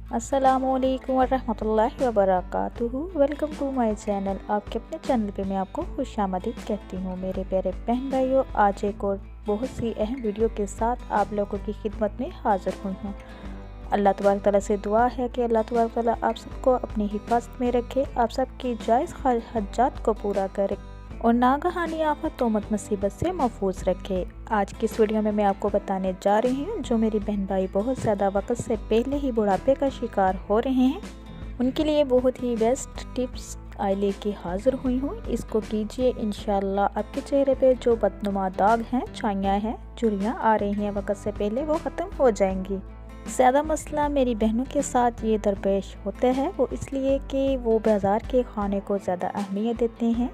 अस्सलामुअलैकुम वरहमतुल्लाहि वबरकातुहू। Welcome to my channel. आपके अपने चैनल पे मैं आपको खुशामदीद कहती हूँ। मेरे प्यारे बहन भाइयों, आज एक और बहुत सी अहम वीडियो के साथ आप लोगों की खिदमत में हाज़िर हुई हूँ। अल्लाह तबारक तआला से दुआ है कि अल्लाह तबारक तआला आप सबको अपनी हिफाजत में रखे, आप सबकी जायज़ हाजात को पूरा करे और नागहानी आफत तोमत मुसीबत से महफूज रखे। आज की इस वीडियो में मैं आपको बताने जा रही हूँ, जो मेरी बहन भाई बहुत ज़्यादा वक्त से पहले ही बुढ़ापे का शिकार हो रहे हैं, उनके लिए बहुत ही बेस्ट टिप्स आई लेके हाज़िर हुई हूँ। इसको कीजिए, इंशाल्लाह आपके चेहरे पे जो बदनुमा दाग हैं, छाइयाँ हैं, झुर्रियाँ आ रही हैं वक्त से पहले, वो ख़त्म हो जाएंगी। ज़्यादा मसला मेरी बहनों के साथ ये दरपेश होता है, वो इसलिए कि वो बाज़ार के खाने को ज़्यादा अहमियत देते हैं,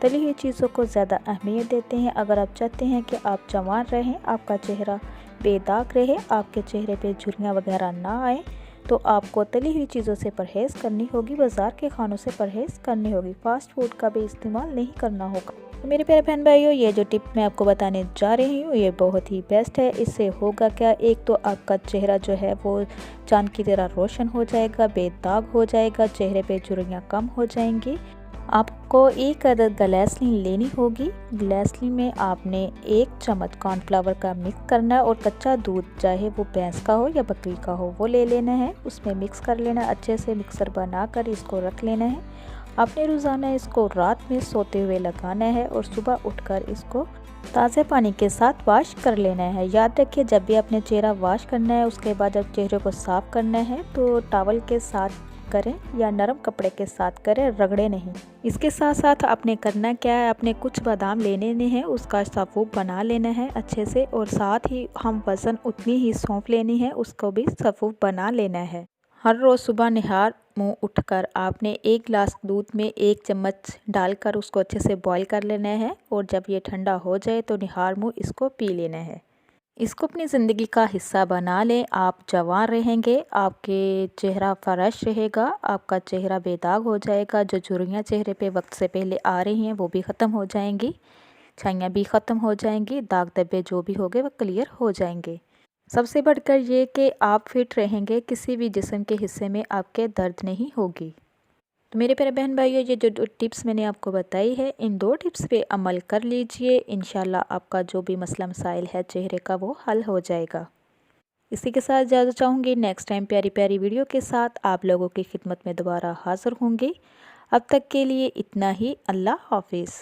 तली हुई चीज़ों को ज़्यादा अहमियत देते हैं। अगर आप चाहते हैं कि आप जवान रहें, आपका चेहरा बेदाग रहे, आपके चेहरे पे झुर्रियाँ वगैरह ना आए, तो आपको तली हुई चीज़ों से परहेज़ करनी होगी, बाज़ार के खानों से परहेज़ करनी होगी, फ़ास्ट फूड का भी इस्तेमाल नहीं करना होगा। तो मेरे प्यारे बहन भाइयों, ये जो टिप मैं आपको बताने जा रही हूँ ये बहुत ही बेस्ट है। इससे होगा क्या, एक तो आपका चेहरा जो है वो चाँद की तरह रोशन हो जाएगा, बेदाग हो जाएगा, चेहरे पे झुर्रियाँ कम हो जाएंगी। आपको एक अदद ग्लिसरीन लेनी होगी। ग्लिसरीन में आपने 1 चम्मच कॉर्नफ्लावर का मिक्स करना है और कच्चा दूध, चाहे वो भैंस का हो या बकरी का हो, वो ले लेना है, उसमें मिक्स कर लेना, अच्छे से मिक्सर बनाकर इसको रख लेना है। आपने रोज़ाना इसको रात में सोते हुए लगाना है और सुबह उठकर इसको ताज़े पानी के साथ वॉश कर लेना है। याद रखिए, जब भी अपने चेहरा वॉश करना है, उसके बाद जब चेहरे को साफ़ करना है तो टॉवल के साथ करें या नरम कपड़े के साथ करें, रगड़े नहीं। इसके साथ साथ आपने करना क्या है, आपने कुछ बादाम लेने हैं, उसका सफ़ूफ बना लेना है अच्छे से, और साथ ही हम वज़न उतनी ही सौंफ लेनी है, उसको भी सफ़ूफ बना लेना है। हर रोज़ सुबह निहार मुँह उठकर आपने 1 गिलास दूध में 1 चम्मच डालकर उसको अच्छे से बॉईल कर लेना है और जब ये ठंडा हो जाए तो निहार मुँह इसको पी लेना है। इसको अपनी ज़िंदगी का हिस्सा बना लें, आप जवान रहेंगे, आपके चेहरा फ्रेश रहेगा, आपका चेहरा बेदाग हो जाएगा, जो झुर्रियाँ चेहरे पे वक्त से पहले आ रही हैं वो भी ख़त्म हो जाएंगी, छाइयाँ भी ख़त्म हो जाएंगी, दाग धब्बे जो भी होंगे वो क्लियर हो जाएंगे। सबसे बढ़कर ये कि आप फिट रहेंगे, किसी भी जिस्म के हिस्से में आपके दर्द नहीं होगी। तो मेरे प्यारे बहन भाइयों, ये जो टिप्स मैंने आपको बताई है, इन 2 टिप्स पे अमल कर लीजिए, इंशाल्लाह आपका जो भी मसला मसाइल है चेहरे का वो हल हो जाएगा। इसी के साथ इजाज़त चाहूँगी, नेक्स्ट टाइम प्यारी प्यारी वीडियो के साथ आप लोगों की खिदमत में दोबारा हाज़िर होंगी। अब तक के लिए इतना ही। अल्लाह हाफिज़।